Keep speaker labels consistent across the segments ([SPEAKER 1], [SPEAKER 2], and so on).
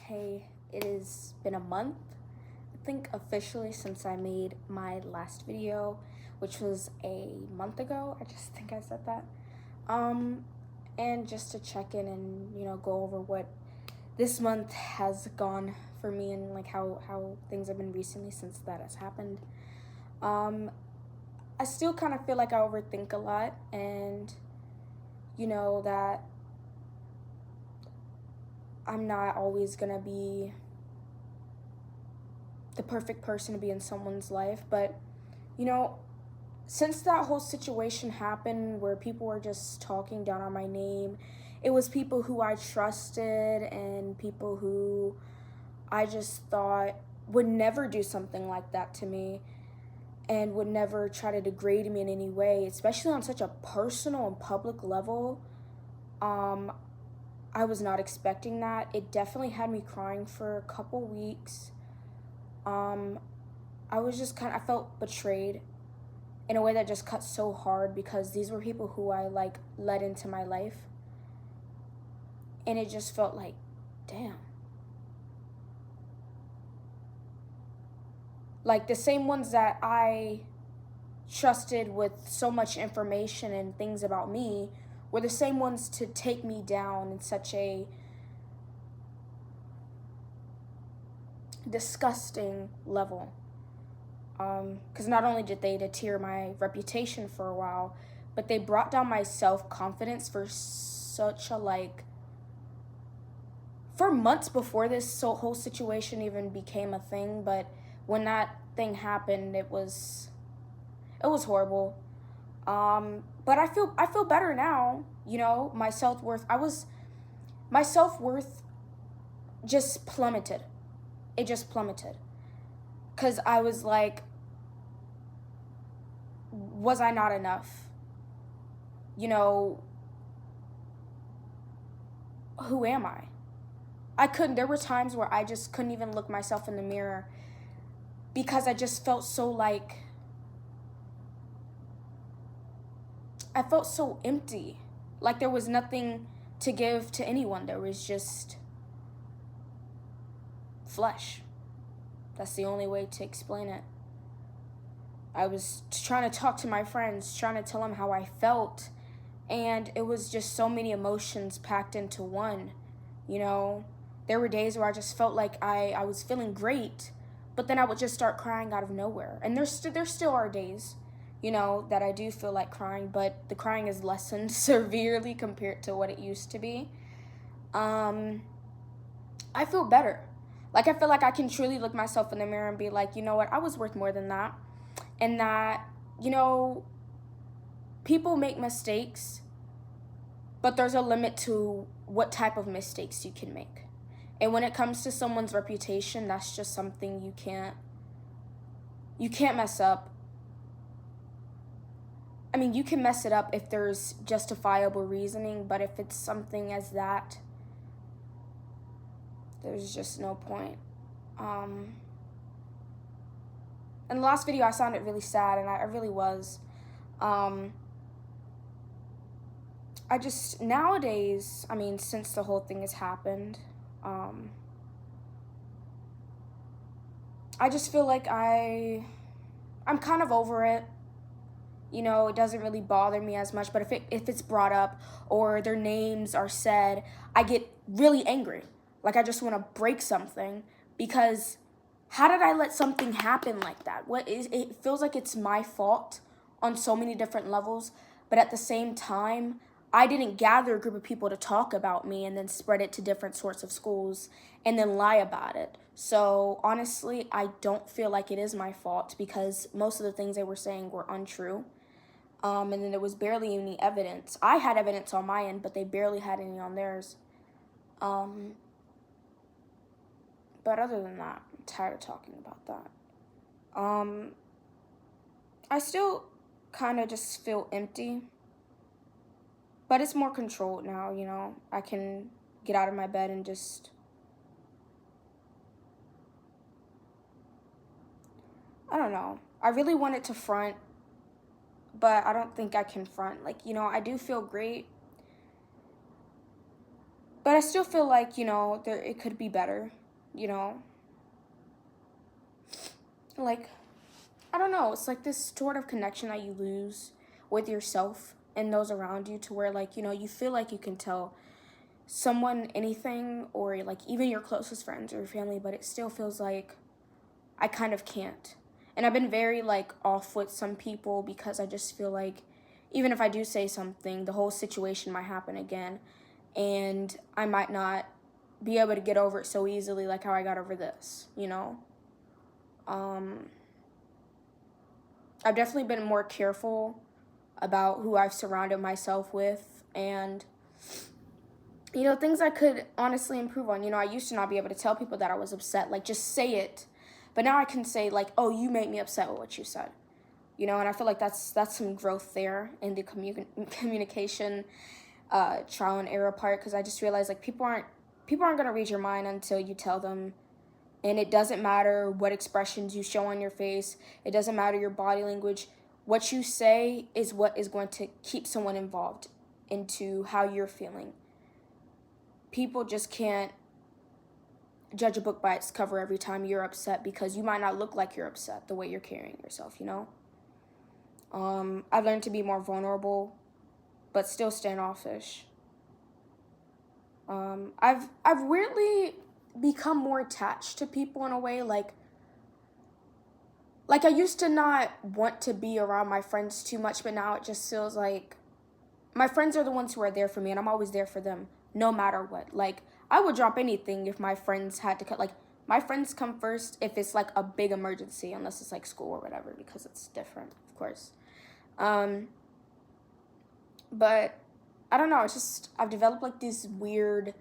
[SPEAKER 1] Hey, it has been a month, I think officially, since I made my last video, which was a month ago. I just think I said that. Um, and just to check in and, go over what this month has gone for me and like how things have been recently since that has happened. Um, I still kind of feel like I overthink a lot and, that I'm not always gonna be the perfect person to be in someone's life. But, you know, since that whole situation happened where people were just talking down on my name, it was people who I trusted and people who I just thought would never do something like that to me and would never try to degrade me in any way, especially on such a personal and public level. Um, I was not expecting that. It definitely had me crying for a couple weeks. Um, I was just I felt betrayed in a way that just cut so hard because these were people who I like let into my life. And it just felt like, damn. Like the same ones that I trusted with so much information and things about me were the same ones to take me down in such a disgusting level. Because not only did they deter my reputation for a while, but they brought down my self-confidence for such a for months before this whole situation even became a thing. But when that thing happened, it was horrible. But I feel better now. My self-worth just plummeted. It just plummeted. Because I was like, was I not enough? Who am I? There were times where I just couldn't even look myself in the mirror because I just felt so I felt so empty. Like there was nothing to give to anyone. There was just flesh. That's the only way to explain it. I was trying to talk to my friends, trying to tell them how I felt, and it was just so many emotions packed into one. There were days where I just felt like I was feeling great, but then I would just start crying out of nowhere. And there still are days, that I do feel like crying, but the crying is lessened severely compared to what it used to be. I feel better. Like, I feel like I can truly look myself in the mirror and be like, you know what, I was worth more than that. And that, people make mistakes, but there's a limit to what type of mistakes you can make. And when it comes to someone's reputation, that's just something you can't mess up. I mean, you can mess it up if there's justifiable reasoning, but if it's something as that, there's just no point. In the last video, I sounded really sad, and I really was. I just, nowadays, I mean, since the whole thing has happened, I just feel like I'm kind of over it. It doesn't really bother me as much, but if it's brought up or their names are said, I get really angry. Like I just want to break something because how did I let something happen like that? It feels like it's my fault on so many different levels, but at the same time, I didn't gather a group of people to talk about me and then spread it to different sorts of schools and then lie about it. So honestly, I don't feel like it is my fault because most of the things they were saying were untrue. And then there was barely any evidence. I had evidence on my end, but they barely had any on theirs. But other than that, I'm tired of talking about that. I still kind of just feel empty, but it's more controlled now. I can get out of my bed and just, I don't know. I really wanted to front, but I don't think I can front. I do feel great. But I still feel like, it could be better, you know? Like, I don't know. It's like this sort of connection that you lose with yourself and those around you, to where, like, you feel like you can tell someone anything, or like even your closest friends or your family, but it still feels like I kind of can't. And I've been very like off with some people because I just feel like even if I do say something, the whole situation might happen again, and I might not be able to get over it so easily like how I got over this. Um, I've definitely been more careful about who I've surrounded myself with, and things I could honestly improve on. I used to not be able to tell people that I was upset, like just say it. But now I can say like, "Oh, you made me upset with what you said." And I feel like that's some growth there in the communication trial and error part, because I just realized like people aren't going to read your mind until you tell them. And it doesn't matter what expressions you show on your face. It doesn't matter your body language. What you say is what is going to keep someone involved into how you're feeling. People just can't judge a book by its cover every time you're upset, because you might not look like you're upset the way you're carrying yourself. I've learned to be more vulnerable, but still standoffish. I've weirdly become more attached to people in a way, like I used to not want to be around my friends too much, but now it just feels like my friends are the ones who are there for me, and I'm always there for them, no matter what. Like, I would drop anything if my friends had to cut. Like, my friends come first if it's, like, a big emergency, unless it's, like, school or whatever, because it's different, of course. But, I don't know, it's just, I've developed, like, these weird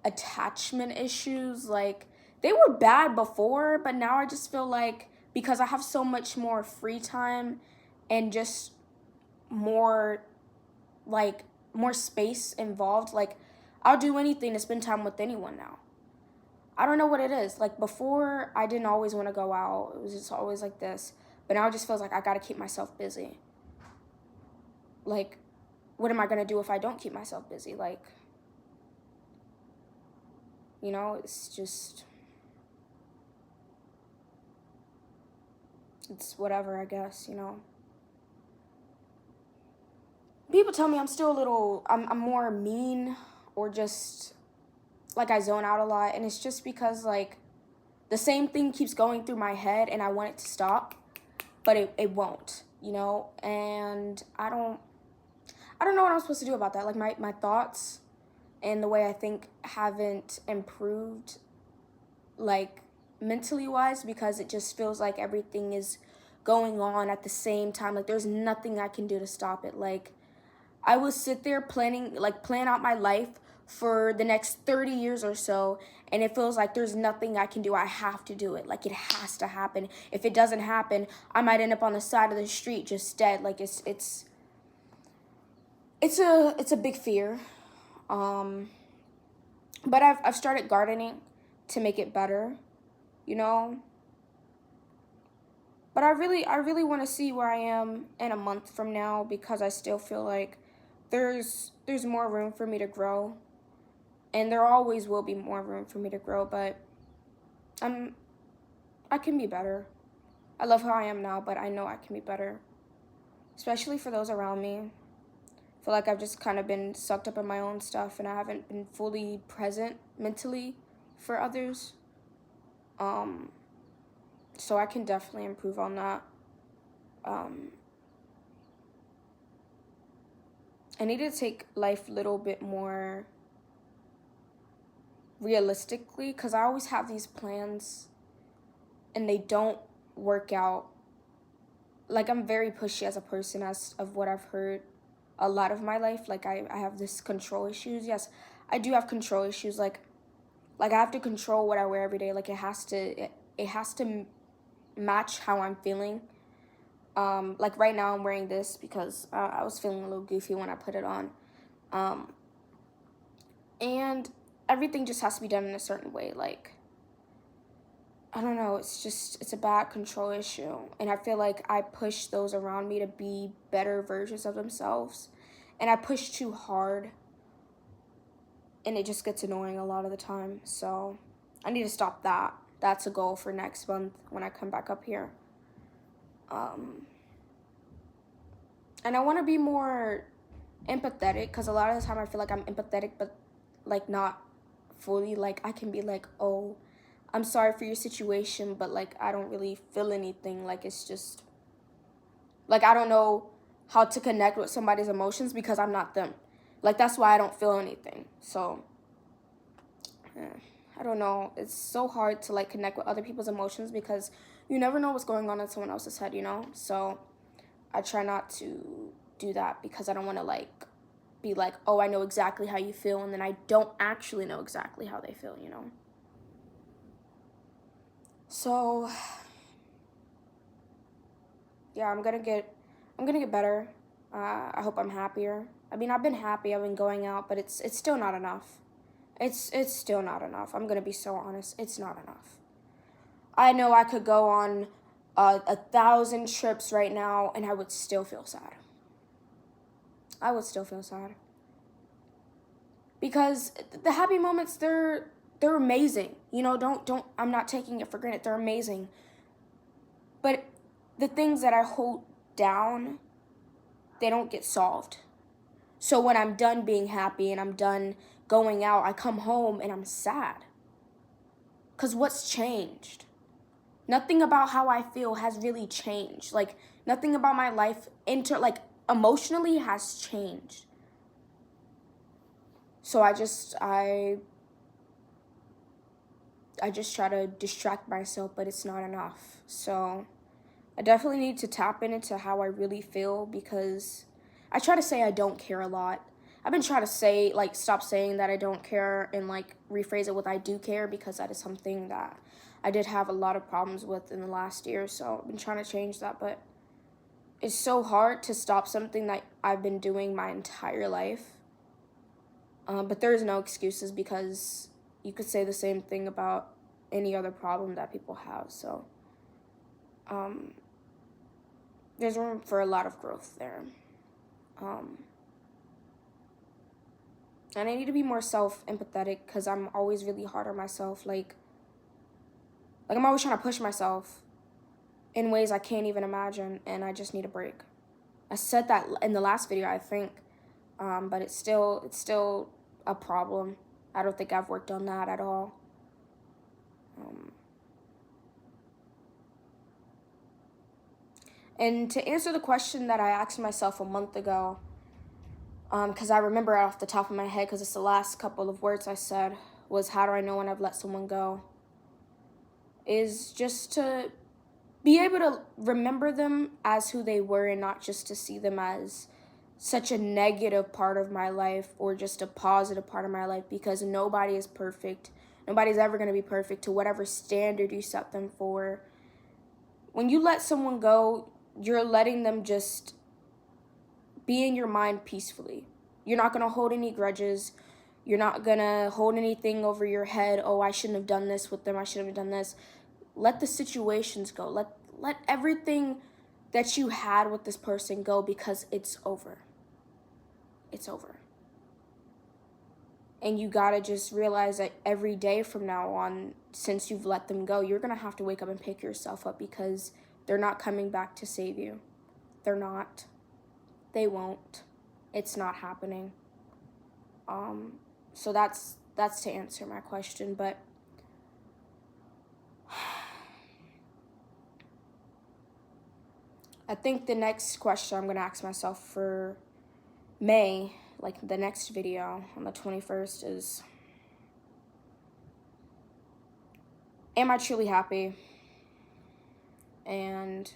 [SPEAKER 1] attachment issues. Like, they were bad before, but now I just feel like, because I have so much more free time and just more more space involved, like I'll do anything to spend time with anyone now. I don't know what it is. Like before, I didn't always want to go out. It was just always like this. But now it just feels like I got to keep myself busy. Like, what am I going to do if I don't keep myself busy? Like, it's just, it's whatever, I guess. People tell me I'm still I'm more mean, or just, like, I zone out a lot. And it's just because, like, the same thing keeps going through my head and I want it to stop, but it won't. And I don't know what I'm supposed to do about that. Like, my thoughts and the way I think haven't improved, like, mentally wise, because it just feels like everything is going on at the same time. Like, there's nothing I can do to stop it. Like, I will sit there plan out my life for the next 30 years or so, and it feels like there's nothing I can do. I have to do it. Like, it has to happen. If it doesn't happen, I might end up on the side of the street just dead. Like, it's a big fear. But I've started gardening to make it better, you know? But I really want to see where I am in a month from now, because I still feel like there's more room for me to grow. And there always will be more room for me to grow, but I can be better. I love how I am now, but I know I can be better, especially for those around me. I feel like I've just kind of been sucked up in my own stuff, and I haven't been fully present mentally for others. So I can definitely improve on that. I need to take life a little bit more realistically, because I always have these plans and they don't work out. Like, I'm very pushy as a person, as of what I've heard a lot of my life. Like, I have this control issues. Yes, I do have control issues. Like I have to control what I wear every day. Like, it has to match how I'm feeling. Like right now I'm wearing this because I was feeling a little goofy when I put it on. And everything just has to be done in a certain way. Like, I don't know, it's a bad control issue. And I feel like I push those around me to be better versions of themselves. And I push too hard. and it just gets annoying a lot of the time. So I need to stop that. That's a goal for next month when I come back up here. And I want to be more empathetic, because a lot of the time I feel like I'm empathetic, but like not fully. Like I can be like, oh, I'm sorry for your situation, but like I don't really feel anything. Like it's just like I don't know how to connect with somebody's emotions because I'm not them. Like that's why I don't feel anything. So I don't know. It's so hard to like connect with other people's emotions because you never know what's going on in someone else's head, you know? So I try not to do that because I don't want to like be like, oh, I know exactly how you feel, and then I don't actually know exactly how they feel, you know? So yeah, I'm gonna get better. I hope I'm happier. I mean, I've been happy. I've been going out, but it's still not enough. It's still not enough. I'm gonna be so honest. It's not enough. I know I could go on 1,000 trips right now, and I would still feel sad. I would still feel sad because the happy moments, they're amazing. You know, don't. I'm not taking it for granted. They're amazing. But the things that I hold down, they don't get solved. So when I'm done being happy and I'm done going out, I come home and I'm sad. Because what's changed? Nothing about how I feel has really changed. Like, nothing about my life, emotionally has changed. So I just try to distract myself, but it's not enough. So I definitely need to tap into how I really feel, because I try to say I don't care a lot. I've been trying to say, like, stop saying that I don't care and, like, rephrase it with I do care, because that is something that I did have a lot of problems with in the last year. So I've been trying to change that, but it's so hard to stop something that I've been doing my entire life. But there's no excuses, because you could say the same thing about any other problem that people have. So there's room for a lot of growth there. And I need to be more self-empathetic, because I'm always really hard on myself. Like I'm always trying to push myself in ways I can't even imagine, and I just need a break. I said that in the last video, I think, but it's still a problem. I don't think I've worked on that at all. And to answer the question that I asked myself a month ago, because I remember it off the top of my head, because it's the last couple of words I said, was how do I know when I've let someone go? Is just to be able to remember them as who they were, and not just to see them as such a negative part of my life or just a positive part of my life, because nobody is perfect. Nobody's ever going to be perfect to whatever standard you set them for. When you let someone go, you're letting them just be in your mind peacefully. You're not going to hold any grudges. You're not going to hold anything over your head. Oh, I shouldn't have done this with them. I shouldn't have done this. Let the situations go. Let everything that you had with this person go, because it's over. It's over. And you got to just realize that every day from now on, since you've let them go, you're going to have to wake up and pick yourself up, because they're not coming back to save you. They're not. They won't. It's not happening. So that's to answer my question, but I think the next question I'm going to ask myself for May, like the next video on the 21st, is, am I truly happy? And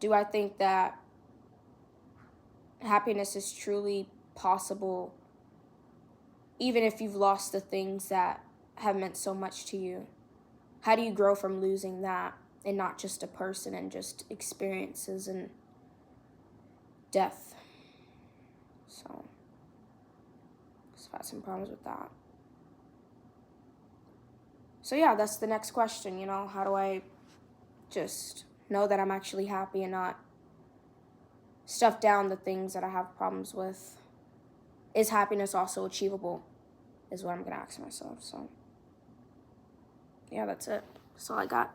[SPEAKER 1] do I think that happiness is truly possible, even if you've lost the things that have meant so much to you? How do you grow from losing that, and not just a person and just experiences and death? So I've had some problems with that. So yeah, that's the next question, you know, how do I just know that I'm actually happy and not stuff down the things that I have problems with? is happiness also achievable? Is what I'm going to ask myself. So, yeah, that's it. That's all I got.